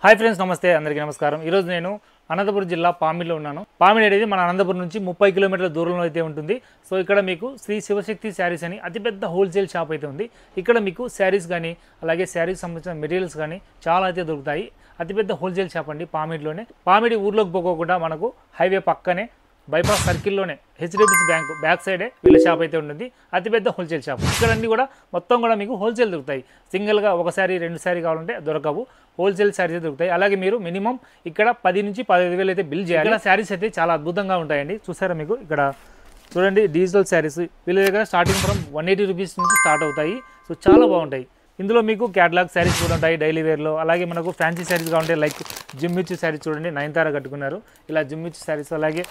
Hi friends, నమస్తే. అందరికీ నమస్కారం. ఈరోజు నేను అనంతపురం జిల్లా పామిడిలో ఉన్నాను. పామిడి అనేది మన అనంతపురం నుంచి 30 కిలోమీటర్ల దూరంలో అయితే ఉంటుంది. సో ఇక్కడ మీకు శ్రీ శివశక్తి శారీస్ అని అతిపెద్ద హోల్సేల్ షాప్ అయితే ఉంది. ఇక్కడ మీకు శారీస్ కానీ అలాగే శారీకి సంబంధించిన మెటీరియల్స్ కానీ చాలా అయితే దొరుకుతాయి. అతిపెద్ద హోల్సేల్ షాప్ అండి పామిడిలోనే. పామిడి ఊర్లోకి పోకోకుండా మనకు హైవే పక్కనే బైపాస్ సర్కిల్లోనే హెచ్డిఎఫ్సి బ్యాంక్ బ్యాక్ సైడే వీళ్ళ షాప్ అయితే ఉంటుంది. అతిపెద్ద హోల్సేల్ షాప్. ఇక్కడ అన్ని కూడా మొత్తం కూడా మీకు హోల్సేల్ దొరుకుతాయి. సింగిల్గా ఒక శారీ 2 శారీ కావాలంటే దొరకవు, హోల్సేల్ శారీస్ దొరుకుతాయి. అలాగే మీరు మినిమం ఇక్కడ 10 నుంచి 15,000 అయితే బిల్ చేయాలి. శారీస్ అయితే చాలా అద్భుతంగా ఉంటాయండి. చూసారా మీకు ఇక్కడ చూడండి, డిజిటల్ శారీస్ వీళ్ళ దగ్గర స్టార్టింగ్ ఫ్రమ్ 180 రూపీస్ నుంచి స్టార్ట్ అవుతాయి. సో చాలా బాగుంటాయి. ఇందులో మీకు క్యాటలాగ్ శారీస్ కూడా ఉంటాయి డైలీ వేర్లో. అలాగే మనకు ఫ్యాన్సీ శారీస్ కావాలంటే లైక్ జిమ్మిచ్చు శారీస్ చూడండి, నయనతార కట్టుకున్నారు ఇలా జిమ్మిచ్చు శారీస్, అలాగే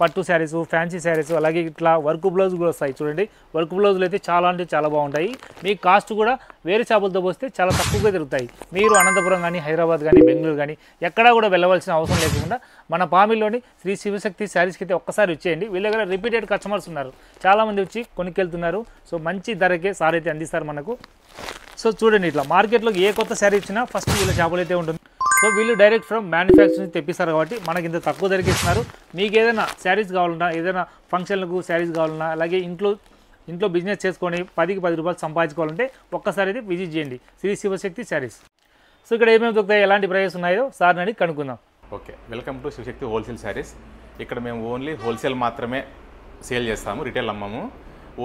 పట్టు శారీస్, ఫ్యాన్సీ శారీస్, అలాగే ఇట్లా వర్క్ బ్లౌజ్ కూడా వస్తాయి చూడండి. వర్క్ బ్లౌజులు అయితే చాలా అంటే చాలా బాగుంటాయి. మీ కాస్ట్ కూడా వేరే షాపులతో పోస్తే చాలా తక్కువగా దొరుకుతాయి. మీరు అనంతపురం కానీ హైదరాబాద్ కానీ బెంగళూరు కానీ ఎక్కడా కూడా వెళ్ళవలసిన అవసరం లేకుండా మన పామిడిలోని శ్రీ శివశక్తి శారీస్కి అయితే ఒక్కసారి వచ్చేయండి. వీళ్ళ దగ్గర రిపీటెడ్ కస్టమర్స్ ఉన్నారు, చాలామంది వచ్చి కొనుక్కెళ్తున్నారు. సో మంచి ధరకే సారీ అయితే అందిస్తారు మనకు. సో చూడండి, ఇట్లా మార్కెట్లోకి ఏ కొత్త శారీ ఇచ్చినా ఫస్ట్ వీళ్ళ షాపులు అయితే ఉంటుంది. సో వీళ్ళు డైరెక్ట్ ఫ్రమ్ మ్యానుఫ్యాక్చరింగ్ తెప్పిస్తారు కాబట్టి మనకి ఇంత తక్కువ ధరకి ఇస్తున్నారు. మీకు ఏదైనా శారీస్ కావాలన్నా, ఏదైనా ఫంక్షన్లకు శారీస్ కావాలన్నా, అలాగే ఇంట్లో బిజినెస్ చేసుకొని 10కి 10 రూపాయలు సంపాదించుకోవాలంటే ఒక్కసారి అయితే విజిట్ చేయండి శ్రీ శివశక్తి శారీస్. సో ఇక్కడ ఏమేమి దొరుకుతాయి, ఎలాంటి ప్రైస్ ఉన్నాయో సార్ని అడిగి కనుక్కుందాం. Okay, welcome to Shivshakti wholesale sarees. ఇక్కడ మేము ఓన్లీ హోల్సేల్ మాత్రమే సేల్ చేస్తాము, రిటైల్ అమ్మము.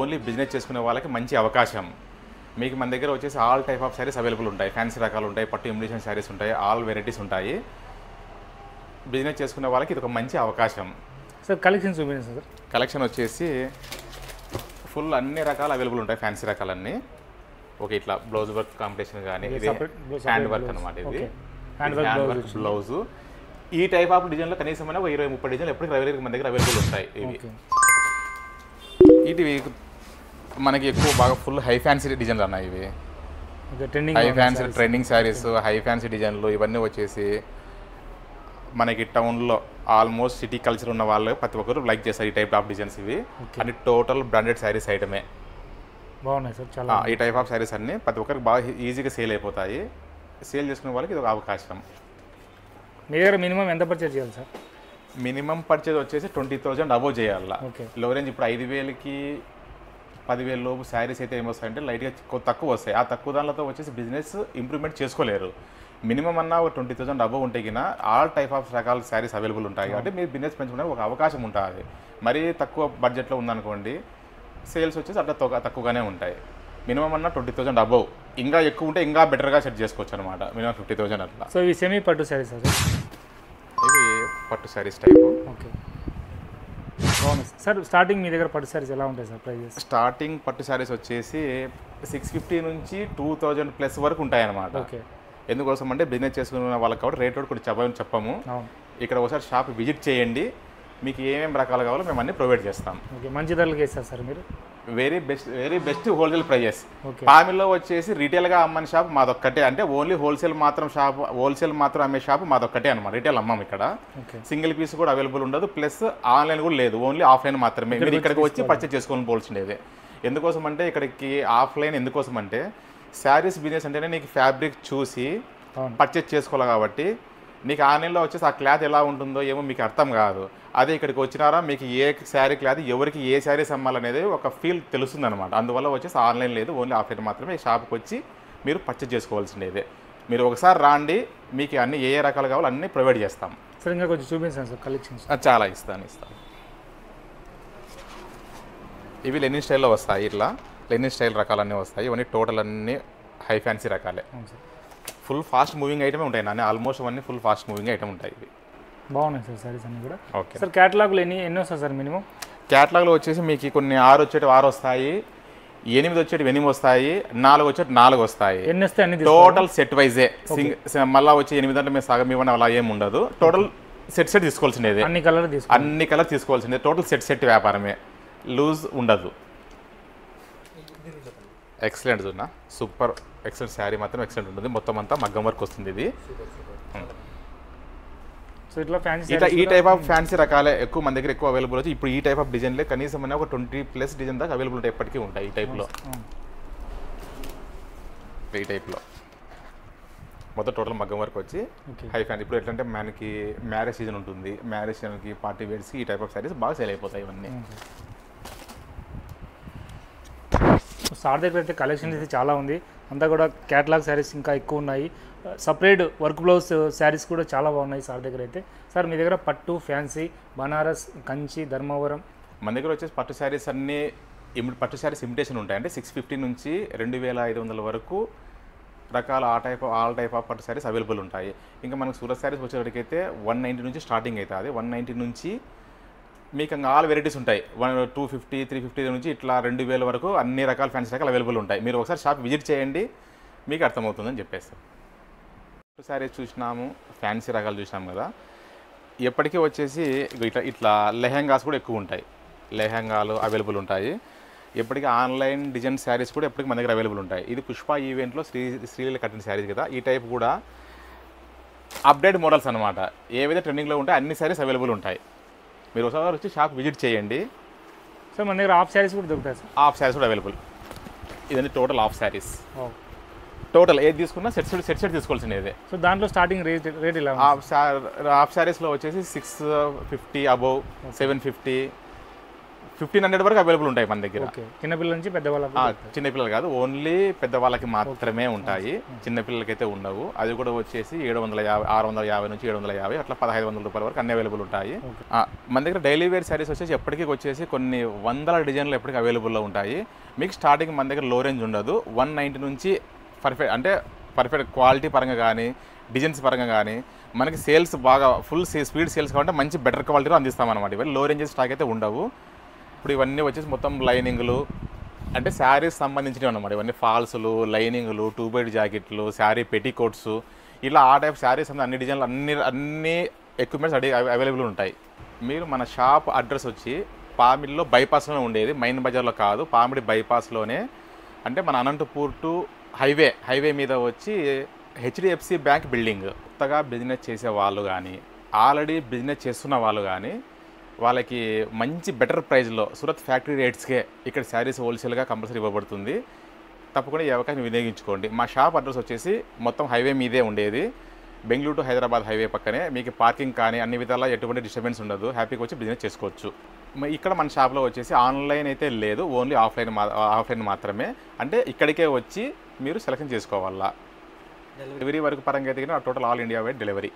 ఓన్లీ బిజినెస్ చేసుకునే వాళ్ళకి మంచి అవకాశం. మీకు మన దగ్గర వచ్చేసి all type of sarees available ఉంటాయి. ఫ్యాన్సీ రకాలు ఉంటాయి, పట్టు ఇమిటేషన్ శారీస్ ఉంటాయి, ఆల్ వెరైటీస్ ఉంటాయి. బిజినెస్ చేసుకునే వాళ్ళకి ఇది ఒక మంచి అవకాశం. సార్ కలెక్షన్ చూపించండి సార్. కలెక్షన్ వచ్చేసి ఫుల్ అన్ని రకాలు అవైలబుల్ ఉంటాయి, ఫ్యాన్సీ రకాలన్నీ. ఓకే, ఇట్లా బ్లౌజ్ వర్క్ కాంపిటీషన్ కానీ ఇది హ్యాండ్ వర్క్ అనమాట. ఇది హ్యాండ్ వర్క్ బ్లౌజు. ఈ టైప్ ఆఫ్ డిజైన్లో కనీసం ఒక 20-30 డిజైన్లు ఎప్పటికీ మన దగ్గర అవైలబుల్ ఉంటాయి. ఇవి మనకి ఎక్కువ బాగా ఫుల్ హై ఫ్యాన్సీ డిజైన్లు అన్నాయి. ఇవి high fancy trending saris, high fancy డిజైన్లు ఇవన్నీ వచ్చేసి మనకి టౌన్లో ఆల్మోస్ట్ సిటీ కల్చర్ ఉన్న వాళ్ళు ప్రతి ఒక్కరు లైక్ చేస్తారు ఈ టైప్ ఆఫ్ డిజైన్స్. ఇవి అన్ని టోటల్ బ్రాండెడ్ శారీస్ ఐటమే. బాగున్నాయి సార్ చాలా. ఈ టైప్ ఆఫ్ శారీస్ అన్ని ప్రతి ఒక్కరికి బాగా ఈజీగా సేల్ అయిపోతాయి. సేల్ చేసుకునే వాళ్ళకి ఇది ఒక అవకాశం. మీ దగ్గర మినిమం ఎంత పర్చేజ్ చేయాలి సార్? మినిమం పర్చేజ్ వచ్చేసి 20,000 అబోవ్ చేయాలి. లో రేంజ్ ఇప్పుడు 5,000కి 10,000 లోపు శారీస్ అయితే ఏమొస్తాయంటే లైట్గా తక్కువ వస్తాయి. ఆ తక్కువ దానితో వచ్చేసి బిజినెస్ ఇంప్రూవ్మెంట్ చేసుకోలేరు. మినిమం అన్న ఒక 20,000 అబోవ్ ఉంటే కింద ఆల్ టైప్ ఆఫ్ రకాల శారీస్ అవైలబుల్ ఉంటాయి. కాబట్టి మీరు బిజినెస్ పెంచుకోవడానికి ఒక అవకాశం ఉంటుంది. మరీ తక్కువ బడ్జెట్లో ఉందనుకోండి, సేల్స్ వచ్చేసి అట్లా తక్కువగానే ఉంటాయి. మినిమం అన్న 20,000 అబోవ్. ఇంకా ఎక్కువ ఉంటే ఇంకా బెటర్గా సెట్ చేసుకోవచ్చు అనమాట. మినిమం 50,000 అట్లా. సో ఇవి సెమీ పట్టు శారీస్ సార్? ఇవి పట్టు శారీస్ టైపు. ఓకే, బాగుంది సార్. స్టార్టింగ్ మీ దగ్గర పట్టు శారీస్ ఎలా ఉంటాయి సార్ ప్రైజెస్? స్టార్టింగ్ పట్టు శారీస్ వచ్చేసి 650 నుంచి 2,000 ప్లస్ వరకు ఉంటాయి అన్నమాట. ఓకే, ఎందుకోసం అంటే బిజినెస్ చేసుకున్న వాళ్ళకి కాబట్టి రేట్ కూడా చెప్పము. ఇక్కడ ఒకసారి షాప్ విజిట్ చేయండి, మీకు ఏమేమి రకాలు కావాలో మేము అన్ని ప్రొవైడ్ చేస్తాం. ఓకే, మంచి ధరలకి ఇస్తారు సార్ మీరు. Very best wholesale prices. పామిడిలో వచ్చేసి రీటైల్గా అమ్మని షాప్ మాదొక్కటే. అంటే ఓన్లీ హోల్సేల్ మాత్రం అమ్మే షాప్ మాదొక్కటే అనమాట. రీటైల్ అమ్మం ఇక్కడ. సింగిల్ పీస్ కూడా అవైలబుల్ ఉండదు, ప్లస్ ఆన్లైన్ కూడా లేదు, ఓన్లీ ఆఫ్లైన్ మాత్రమే. మీరు ఇక్కడికి వచ్చి పర్చేజ్ చేసుకొని పోల్సిండేది. ఎందుకోసం అంటే ఇక్కడికి ఆఫ్లైన్ ఎందుకోసం అంటే శారీస్ బిజినెస్ అంటేనే నీకు ఫ్యాబ్రిక్ చూసి పర్చేజ్ చేసుకోవాలి. కాబట్టి నీకు ఆన్లైన్లో వచ్చేసి ఆ క్లాత్ ఎలా ఉంటుందో ఏమో మీకు అర్థం కాదు. అదే ఇక్కడికి వచ్చినారా మీకు ఏ శారీ క్లాత్ ఎవరికి ఏ శారీస్ అమ్మాలనేది ఒక ఫీల్ తెలుస్తుంది అనమాట. అందువల్ల వచ్చేసి ఆన్లైన్ లేదు, ఓన్లీ ఆఫ్లైన్ మాత్రమే. షాప్కి వచ్చి మీరు పర్చేజ్ చేసుకోవాల్సిండేదే. మీరు ఒకసారి రాండి, మీకు అన్ని ఏ రకాలు కావాలో అన్నీ ప్రొవైడ్ చేస్తాం. సార్ ఇంకా కొంచెం చూపించాను సార్ కలెక్షన్స్. చాలా ఇస్తాను. ఇవి లెనిన్ స్టైల్లో వస్తాయి. ఇట్లా లెనిన్ స్టైల్ రకాలన్నీ వస్తాయి. ఇవన్నీ టోటల్ అన్నీ హై ఫ్యాన్సీ రకాలే. ఫుల్ ఫాస్ట్ మూవింగ్ ఐటమే ఉంటాయి నాన్న. ఆల్మోస్ట్ అవన్నీ ఫుల్ ఫాస్ట్ మూవింగ్ ఐటమ్ ఉంటాయి. ఇవి బాగున్నాయి సార్ శారీస్ అన్నీ కూడా. ఓకే సార్, క్యాటలాగ్లు ఎన్ని వస్తాయి సార్ మినిమం? క్యాటలాగ్లో వచ్చేసి మీకు కొన్ని 6 వచ్చేటి 6 వస్తాయి, 8 వచ్చేటి 8 వస్తాయి, 4 వచ్చేటి 4 వస్తాయి. ఎన్ని వస్తాయి అన్ని టోటల్ సెట్ వైజే. మళ్ళీ వచ్చి 8 అంటే మేము సగం ఇవ్వండి అలా ఏమి ఉండదు. టోటల్ సెట్ తీసుకోవాల్సిండేది. అన్ని కలర్ తీసుకోవాల్సిందే. టోటల్ సెట్ వ్యాపారమే, లూజ్ ఉండదు. ఎక్సలెంట్ చూడ, సూపర్ ఎక్సలెంట్ శారీ మాత్రం ఎక్సలెంట్ ఉంటుంది. మొత్తం అంతా మగ్గం వర్క్ వస్తుంది. ఇది సో ఇట్లా ఈ టైప్ ఆఫ్ ఫ్యాన్సీ రకాలే ఎక్కువ మన దగ్గర ఎక్కువ అవైలబుల్ వచ్చి. ఇప్పుడు ఈ టైప్ ఆఫ్ డిజైన్లే కనీసం ఒక 20+ డిజైన్ దాకా అవైలబుల్ ఉంటాయి, ఎప్పటికీ ఉంటాయి ఈ టైప్లో. మొత్తం టోటల్ మగ్గం వర్క్ వచ్చి ఓకే. High fan. ఇప్పుడు ఎట్లంటే మనకి మ్యారేజ్ సీజన్ ఉంటుంది, మ్యారేజ్ సీజన్కి పార్టీ వేర్స్కి ఈ టైప్ ఆఫ్ శారీస్ బాగా సేల్ అయిపోతాయి ఇవన్నీ. సార్ దగ్గర అయితే కలెక్షన్ అయితే చాలా ఉంది, అంతా కూడా క్యాటలాగ్ శారీస్ ఇంకా ఎక్కువ ఉన్నాయి. సపరేట్ వర్క్ బ్లౌజ్ శారీస్ కూడా చాలా బాగున్నాయి సార్ దగ్గర అయితే. సార్ మీ దగ్గర పట్టు, ఫ్యాన్సీ, బనారస్, కంచి, ధర్మవరం. మన దగ్గర వచ్చేసి పట్టు శారీస్ అన్నీ పట్టు శారీస్ ఇమిటేషన్ ఉంటాయి. అంటే 650 నుంచి 2500 వరకు రకాల ఆల్ టైప్ ఆఫ్ పట్టు శారీస్ అవైలబుల్ ఉంటాయి. ఇంకా మనకు సూరత్ శారీస్ వచ్చేటికైతే 190 నుంచి స్టార్టింగ్ అవుతుంది. 190 నుంచి మీకు ఇంకా ఆల్ వెరైటీస్ ఉంటాయి. 250, 350 నుంచి ఇట్లా 2000 వరకు అన్ని రకాల ఫ్యాన్సీ రకాలు అవైలబుల్ ఉంటాయి. మీరు ఒకసారి షాప్ విజిట్ చేయండి, మీకు అర్థమవుతుందని చెప్పేసి. పట్టు శారీస్ చూసినాము, ఫ్యాన్సీ రకాలు చూసినాము కదా. ఎప్పటికీ వచ్చేసి ఇట్లా లెహెంగాస్ కూడా ఎక్కువ ఉంటాయి. లెహెంగాలు అవైలబుల్ ఉంటాయి. ఎప్పటికీ ఆన్లైన్ డిజైన్ శారీస్ కూడా ఎప్పటికీ మన దగ్గర అవైలబుల్ ఉంటాయి. ఇది పుష్ప ఈవెంట్లో శ్రీలీల కట్టిన శారీస్ కదా. ఈ టైప్ కూడా అప్డేట్ మోడల్స్ అనమాట. ఏవైతే ట్రెండింగ్లో ఉంటాయి అన్ని శారీస్ అవైలబుల్ ఉంటాయి. మీరు ఒకసారి వచ్చి షాప్ విజిట్ చేయండి. సార్ మన దగ్గర హాఫ్ శారీస్ కూడా దొరుకుతాయి సార్. హాఫ్ శారీస్ కూడా అవైలబుల్. ఇదండి టోటల్ హాఫ్ శారీస్. టోటల్ ఏది తీసుకున్నా సెట్ తీసుకోవాల్సినదే. సో దాంట్లో స్టార్టింగ్ రేట్ ఇలా హాఫ్ శారీస్లో వచ్చేసి 650 అబౌవ్ 750, 1500 వరకు అవైలబుల్ ఉంటాయి మన దగ్గర. చిన్నపిల్లల నుంచి పెద్దవాళ్ళకి. చిన్నపిల్లలు కాదు, ఓన్లీ పెద్దవాళ్ళకి మాత్రమే ఉంటాయి, చిన్నపిల్లలకైతే ఉండవు. అది కూడా వచ్చేసి 750, 650 నుంచి 750, అట్లా 1500 రూపాయల వరకు అన్ని అవైలబుల్ ఉంటాయి. మన దగ్గర డైలీ వేర్ శారీస్ వచ్చేసి ఎప్పటికీ వచ్చేసి కొన్ని వందల డిజైన్లు ఎప్పటికీ అవైలబుల్లో ఉంటాయి. మీకు స్టార్టింగ్ మన దగ్గర లో రేంజ్ ఉండదు. 190 నుంచి పర్ఫెక్ట్ క్వాలిటీ పరంగా కానీ డిజైన్స్ పరంగా కానీ మనకి సేల్స్ బాగా ఫుల్ స్పీడ్ సేల్స్ కాబట్టి మంచి బెటర్ క్వాలిటీలో అందిస్తామన్నమాట. ఇవన్నీ లో రేంజెస్ స్టాక్ అయితే ఉండవు. ఇప్పుడు ఇవన్నీ వచ్చేసి మొత్తం లైనింగ్లు అంటే శారీస్ సంబంధించినవి అన్నమాట. ఇవన్నీ ఫాల్స్లు, లైనింగ్లు, 2 జాకెట్లు, శారీ పెట్టికోట్స్, ఇలా ఆ టైప్ శారీస్ అన్ని డిజైన్లు అన్ని ఎక్విప్మెంట్స్ అవైలబుల్ ఉంటాయి. మీరు మన షాప్ అడ్రస్ వచ్చి పామిడిలో బైపాస్లోనే ఉండేది, మెయిన్ బజార్లో కాదు, పామిడి బైపాస్లోనే. అంటే మన అనంతపూర్ టు హైవే మీద వచ్చి HDFC బ్యాంక్ బిల్డింగ్. కొత్తగా బిజినెస్ చేసే వాళ్ళు కానీ ఆల్రెడీ బిజినెస్ చేస్తున్న వాళ్ళు కానీ వాళ్ళకి మంచి బెటర్ ప్రైస్లో సూరత్ ఫ్యాక్టరీ రేట్స్కే ఇక్కడ శారీస్ హోల్సేల్గా కంపల్సరీ ఇవ్వబడుతుంది. తప్పకుండా ఈ అవకాశం వినియోగించుకోండి. మా షాప్ అడ్రస్ వచ్చేసి మొత్తం హైవే మీదే ఉండేది, బెంగళూరు టు హైదరాబాద్ హైవే పక్కనే. మీకు పార్కింగ్ కానీ అన్ని విధాలా ఎటువంటి డిస్టర్బెన్స్ ఉండదు, హ్యాపీగా వచ్చి బిజినెస్ చేసుకోవచ్చు. ఇక్కడ మన షాప్లో వచ్చేసి ఆన్లైన్ అయితే లేదు, ఓన్లీ ఆఫ్లైన్ మాత్రమే. అంటే ఇక్కడికే వచ్చి మీరు సెలెక్షన్ చేసుకోవాలా. డెలివరీ వరకు పరంగా అయితే total all India wide delivery.